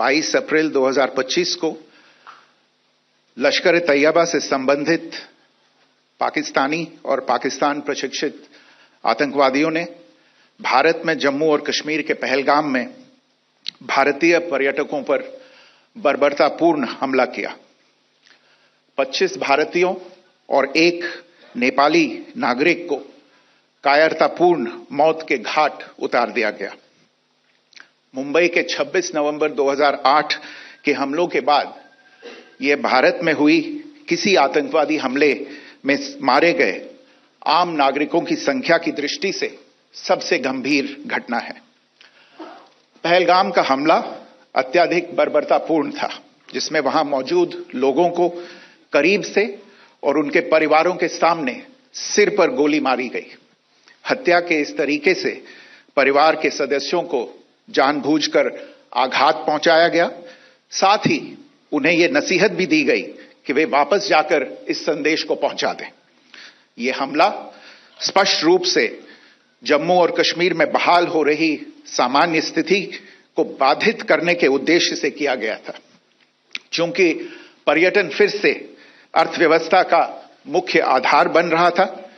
22 अप्रैल 2025 को लश्कर ए तैयबा से संबंधित पाकिस्तानी और पाकिस्तान प्रशिक्षित आतंकवादियों ने भारत में जम्मू और कश्मीर के पहलगाम में भारतीय पर्यटकों पर बर्बरतापूर्ण हमला किया। 25 भारतीयों और एक नेपाली नागरिक को कायरतापूर्ण मौत के घाट उतार दिया गया। मुंबई के 26 नवंबर 2008 के हमलों के बाद यह भारत में हुई किसी आतंकवादी हमले में मारे गए आम नागरिकों की संख्या की दृष्टि से सबसे गंभीर घटना है। पहलगाम का हमला अत्यधिक बर्बरतापूर्ण था, जिसमें वहां मौजूद लोगों को करीब से और उनके परिवारों के सामने सिर पर गोली मारी गई। हत्या के इस तरीके से परिवार के सदस्यों को जानबूझकर आघात पहुंचाया गया। साथ ही उन्हें यह नसीहत भी दी गई कि वे वापस जाकर इस संदेश को पहुंचा दें। यह हमला स्पष्ट रूप से जम्मू और कश्मीर में बहाल हो रही सामान्य स्थिति को बाधित करने के उद्देश्य से किया गया था। चूंकि पर्यटन फिर से अर्थव्यवस्था का मुख्य आधार बन रहा था,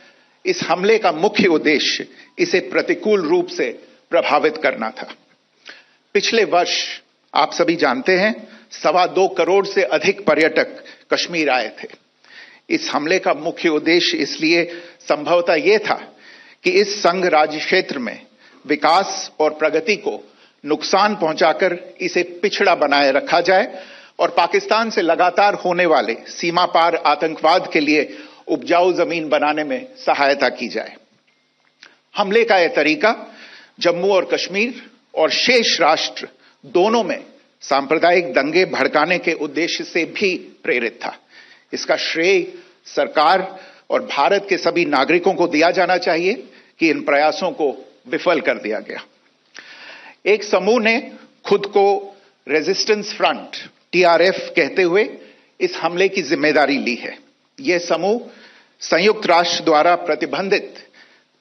इस हमले का मुख्य उद्देश्य इसे प्रतिकूल रूप से प्रभावित करना था। पिछले वर्ष आप सभी जानते हैं 2.25 करोड़ से अधिक पर्यटक कश्मीर आए थे। इस हमले का मुख्य उद्देश्य इसलिए संभवतः यह था कि इस संघ राज्य क्षेत्र में विकास और प्रगति को नुकसान पहुंचाकर इसे पिछड़ा बनाए रखा जाए और पाकिस्तान से लगातार होने वाले सीमा पार आतंकवाद के लिए उपजाऊ जमीन बनाने में सहायता की जाए। हमले का यह तरीका जम्मू और कश्मीर और शेष राष्ट्र दोनों में सांप्रदायिक दंगे भड़काने के उद्देश्य से भी प्रेरित था। इसका श्रेय सरकार और भारत के सभी नागरिकों को दिया जाना चाहिए कि इन प्रयासों को विफल कर दिया गया। एक समूह ने खुद को रेजिस्टेंस फ्रंट टीआरएफ कहते हुए इस हमले की जिम्मेदारी ली है। यह समूह संयुक्त राष्ट्र द्वारा प्रतिबंधित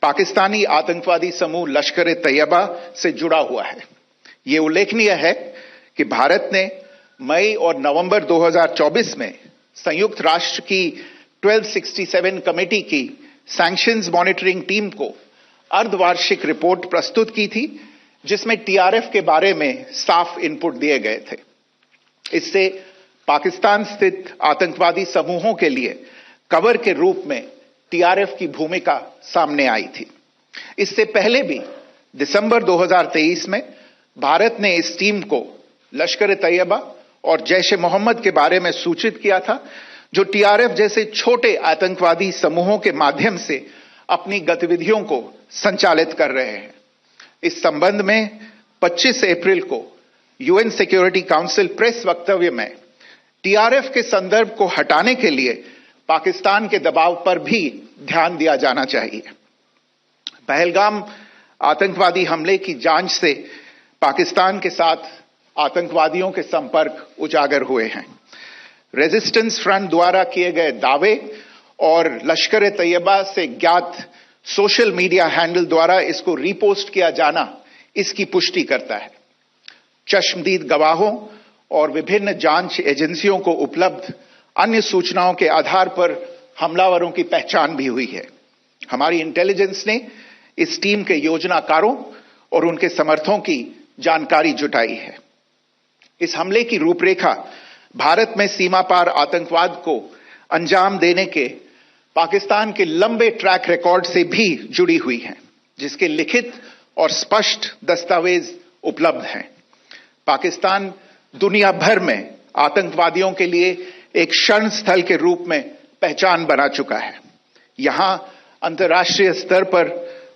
पाकिस्तानी आतंकवादी समूह लश्कर ए तैयबा से जुड़ा हुआ है। यह उल्लेखनीय है कि भारत ने मई और नवंबर 2024 में संयुक्त राष्ट्र की 1267 कमेटी की सैंक्शंस मॉनिटरिंग टीम को अर्धवार्षिक रिपोर्ट प्रस्तुत की थी, जिसमें टीआरएफ के बारे में साफ इनपुट दिए गए थे। इससे पाकिस्तान स्थित आतंकवादी समूहों के लिए कवर के रूप में टीआरएफ की भूमिका सामने आई थी। इससे पहले भी दिसंबर 2023 में भारत ने इस टीम को लश्कर ए तैयबा और जैश ए मोहम्मद के बारे में सूचित किया था, जो टीआरएफ जैसे छोटे आतंकवादी समूहों के माध्यम से अपनी गतिविधियों को संचालित कर रहे हैं। इस संबंध में 25 अप्रैल को यूएन सिक्योरिटी काउंसिल प्रेस वक्तव्य में टीआरएफ के संदर्भ को हटाने के लिए पाकिस्तान के दबाव पर भी ध्यान दिया जाना चाहिए। पहलगाम आतंकवादी हमले की जांच से पाकिस्तान के साथ आतंकवादियों के संपर्क उजागर हुए हैं। रेजिस्टेंस फ्रंट द्वारा किए गए दावे और लश्कर ए तैयबा से ज्ञात सोशल मीडिया हैंडल द्वारा इसको रीपोस्ट किया जाना इसकी पुष्टि करता है। चश्मदीद गवाहों और विभिन्न जांच एजेंसियों को उपलब्ध अन्य सूचनाओं के आधार पर हमलावरों की पहचान भी हुई है। हमारी इंटेलिजेंस ने इस टीम के योजनाकारों और उनके समर्थकों की जानकारी जुटाई है। इस हमले की रूपरेखा भारत में सीमा पार आतंकवाद को अंजाम देने के पाकिस्तान के लंबे ट्रैक रिकॉर्ड से भी जुड़ी हुई है, जिसके लिखित और स्पष्ट दस्तावेज उपलब्ध हैं। पाकिस्तान दुनिया भर में आतंकवादियों के लिए एक शरण स्थल के रूप में पहचान बना चुका है। यहां अंतर्राष्ट्रीय स्तर पर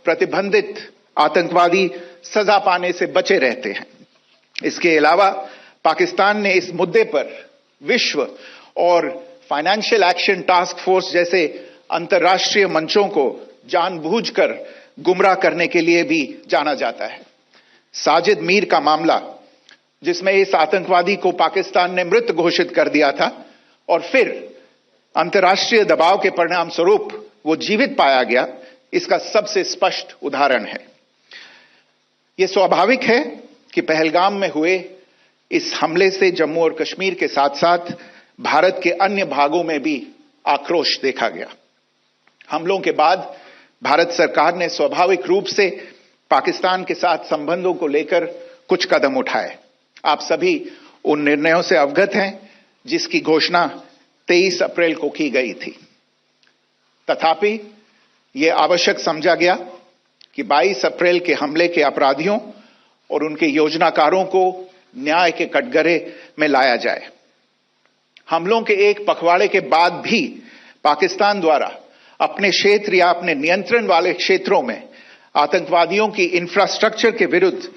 प्रतिबंधित आतंकवादी सजा पाने से बचे रहते हैं। इसके अलावा पाकिस्तान ने इस मुद्दे पर विश्व और फाइनेंशियल एक्शन टास्क फोर्स जैसे अंतर्राष्ट्रीय मंचों को जानबूझकर गुमराह करने के लिए भी जाना जाता है। साजिद मीर का मामला, जिसमें इस आतंकवादी को पाकिस्तान ने मृत घोषित कर दिया था और फिर अंतर्राष्ट्रीय दबाव के परिणाम स्वरूप वो जीवित पाया गया, इसका सबसे स्पष्ट उदाहरण है। यह स्वाभाविक है कि पहलगाम में हुए इस हमले से जम्मू और कश्मीर के साथ साथ भारत के अन्य भागों में भी आक्रोश देखा गया। हमलों के बाद भारत सरकार ने स्वाभाविक रूप से पाकिस्तान के साथ संबंधों को लेकर कुछ कदम उठाए। आप सभी उन निर्णयों से अवगत हैं जिसकी घोषणा 23 अप्रैल को की गई थी। तथापि यह आवश्यक समझा गया कि 22 अप्रैल के हमले के अपराधियों और उनके योजनाकारों को न्याय के कटघरे में लाया जाए। हमलों के एक पखवाड़े के बाद भी पाकिस्तान द्वारा अपने क्षेत्र या अपने नियंत्रण वाले क्षेत्रों में आतंकवादियों की इंफ्रास्ट्रक्चर के विरुद्ध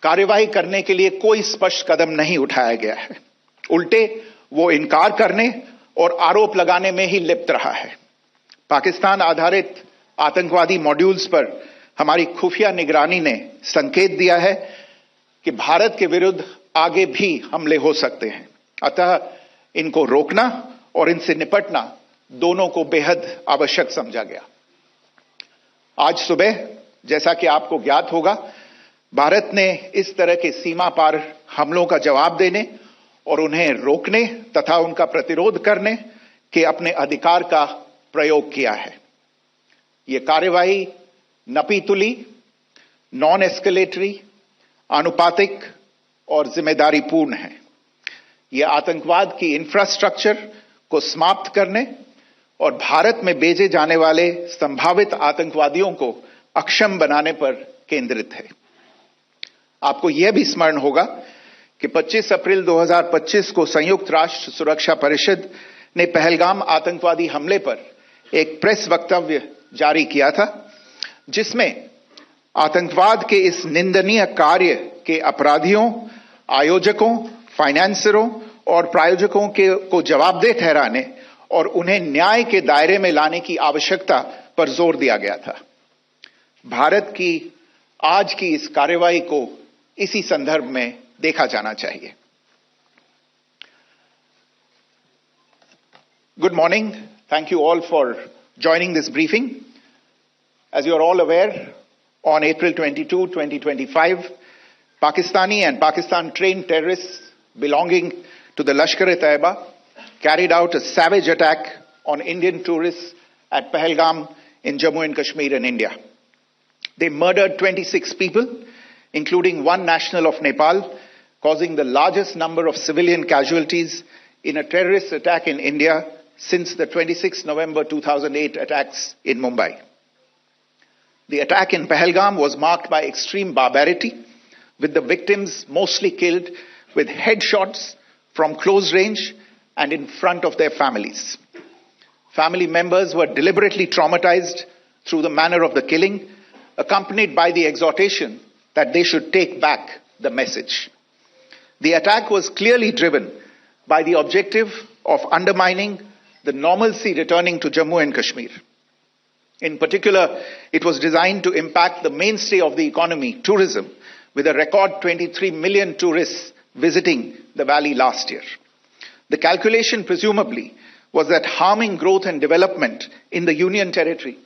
कार्रवाई करने के लिए कोई स्पष्ट कदम नहीं उठाया गया है। उल्टे वो इनकार करने और आरोप लगाने में ही लिप्त रहा है। पाकिस्तान आधारित आतंकवादी मॉड्यूल्स पर हमारी खुफिया निगरानी ने संकेत दिया है कि भारत के विरुद्ध आगे भी हमले हो सकते हैं। अतः इनको रोकना और इनसे निपटना दोनों को बेहद आवश्यक समझा गया। आज सुबह, जैसा कि आपको ज्ञात होगा, भारत ने इस तरह के सीमा पार हमलों का जवाब देने और उन्हें रोकने तथा उनका प्रतिरोध करने के अपने अधिकार का प्रयोग किया है। यह कार्यवाही नपीतुली, नॉन एस्केलेटरी, आनुपातिक और जिम्मेदारीपूर्ण है। यह आतंकवाद की इंफ्रास्ट्रक्चर को समाप्त करने और भारत में भेजे जाने वाले संभावित आतंकवादियों को अक्षम बनाने पर केंद्रित है। आपको यह भी स्मरण होगा कि 25 अप्रैल 2025 को संयुक्त राष्ट्र सुरक्षा परिषद ने पहलगाम आतंकवादी हमले पर एक प्रेस वक्तव्य जारी किया था, जिसमें आतंकवाद के इस निंदनीय कार्य के अपराधियों, आयोजकों, फाइनेंसरों और प्रायोजकों को जवाबदेह ठहराने और उन्हें न्याय के दायरे में लाने की आवश्यकता पर जोर दिया गया था। भारत की आज की इस कार्रवाई को इसी संदर्भ में देखा जाना चाहिए। Good morning. Thank you all for joining this briefing. As you are all aware, on April 22, 2025, Pakistani and Pakistan-trained terrorists belonging to the Lashkar-e-Taiba carried out a savage attack on Indian tourists at Pahalgam in Jammu and Kashmir in India. They murdered 26 people, including one national of Nepal, causing the largest number of civilian casualties in a terrorist attack in India since the 26 November 2008 attacks in Mumbai. The attack in Pahalgam was marked by extreme barbarity, with the victims mostly killed with headshots from close range and in front of their families. Family members were deliberately traumatized through the manner of the killing, accompanied by the exhortation that they should take back the message. The attack was clearly driven by the objective of undermining the normalcy returning to Jammu and Kashmir. In particular, it was designed to impact the mainstay of the economy, tourism, with a record 23 million tourists visiting the valley last year. The calculation presumably was that harming growth and development in the Union territory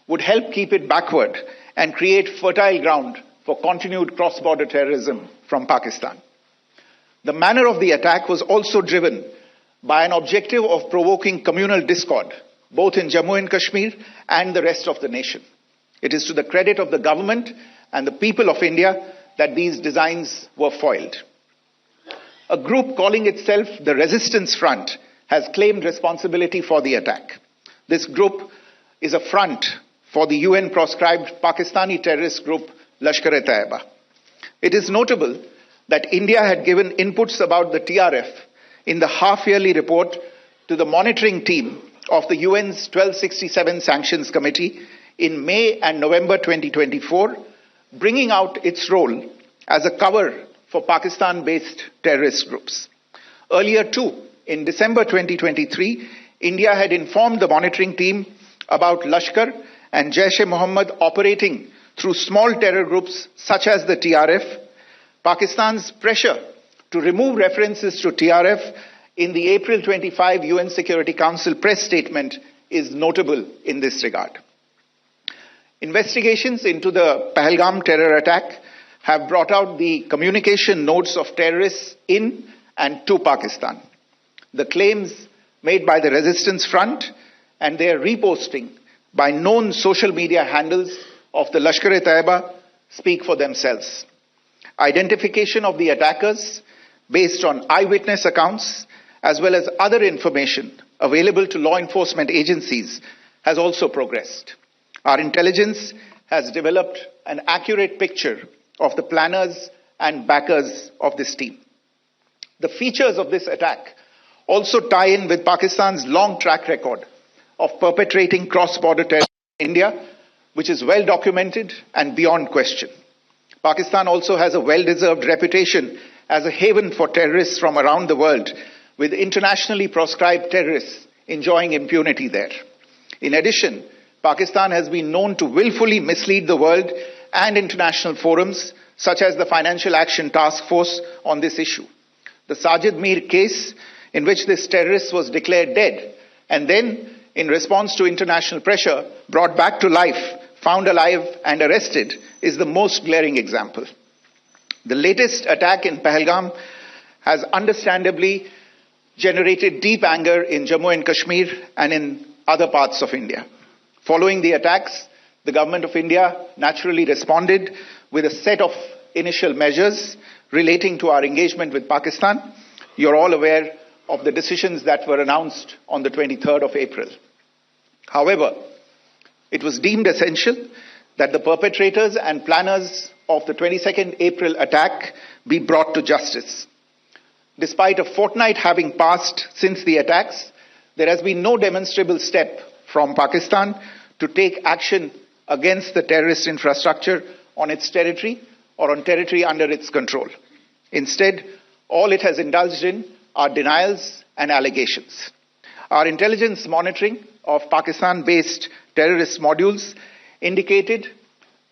would help keep it backward and create fertile ground for continued cross-border terrorism from Pakistan. The manner of the attack was also driven by an objective of provoking communal discord, both in Jammu and Kashmir and the rest of the nation. It is to the credit of the government and the people of India that these designs were foiled. A group calling itself the Resistance Front has claimed responsibility for the attack. This group is a front for the UN-proscribed Pakistani terrorist group Lashkar-e-Taiba. It is notable that India had given inputs about the TRF in the half-yearly report to the monitoring team of the UN's 1267 Sanctions Committee in May and November 2024, bringing out its role as a cover for Pakistan-based terrorist groups. Earlier too, in December 2023, India had informed the monitoring team about Lashkar and Jaish-e-Mohammed operating through small terror groups such as the TRF. Pakistan's pressure to remove references to TRF in the April 25 UN Security Council press statement is notable in this regard. Investigations into the Pahalgam terror attack have brought out the communication notes of terrorists in and to Pakistan, the claims made by the resistance front and their reposting by known social media handles of the Lashkar-e-Taiba speak for themselves. Identification of the attackers based on eyewitness accounts as well as other information available to law enforcement agencies has also progressed. Our intelligence has developed an accurate picture of the planners and backers of this team. The features of this attack also tie in with Pakistan's long track record of perpetrating cross-border terrorism in India, which is well documented and beyond question. Pakistan also has a well-deserved reputation as a haven for terrorists from around the world, with internationally proscribed terrorists enjoying impunity there. In addition, Pakistan has been known to willfully mislead the world and international forums, such as the Financial Action Task Force, on this issue. The Sajid Mir case, in which this terrorist was declared dead and then, in response to international pressure, brought back to life, found alive and arrested, is the most glaring example. The latest attack in Pahalgam has understandably generated deep anger in Jammu and Kashmir and in other parts of India. Following the attacks, the government of India naturally responded with a set of initial measures relating to our engagement with Pakistan. You're all aware of the decisions that were announced on the 23rd of April. However, it was deemed essential that the perpetrators and planners of the 22nd April attack be brought to justice. Despite a fortnight having passed since the attacks, there has been no demonstrable step from Pakistan to take action against the terrorist infrastructure on its territory or on territory under its control. Instead, all it has indulged in are denials and allegations. Our intelligence monitoring of Pakistan-based terrorist modules indicated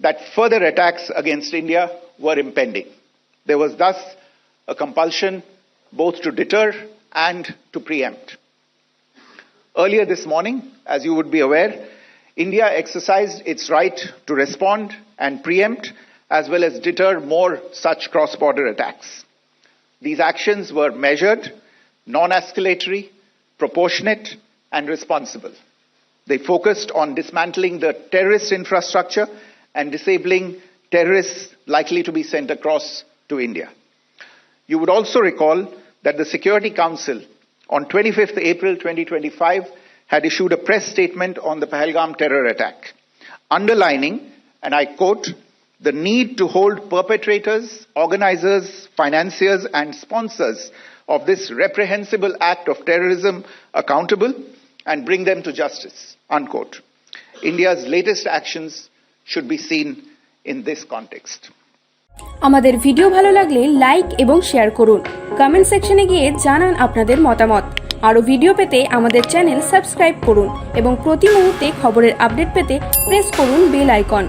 that further attacks against India were impending. There was thus a compulsion both to deter and to preempt. Earlier this morning, as you would be aware, India exercised its right to respond and preempt as well as deter more such cross-border attacks. These actions were measured, non-escalatory, proportionate, and responsible. They focused on dismantling the terrorist infrastructure and disabling terrorists likely to be sent across to India. You would also recall that the Security Council on 25th April 2025 had issued a press statement on the Pahalgam terror attack, underlining, and I quote, the need to hold perpetrators, organizers, financiers, and sponsors of this reprehensible act of terrorism accountable and bring them to justice, unquote. India's latest actions should be seen in this context. আমাদের video ভালো লাগলে like এবং share করুন। Comment সেকশনে গিয়ে জানান আপনাদের মতামত। আরো ভিডিও পেতে আমাদের চ্যানেল সাবস্ক্রাইব করুন এবং প্রতি মুহূর্তে খবরের আপডেট পেতে প্রেস করুন বেল আইকন।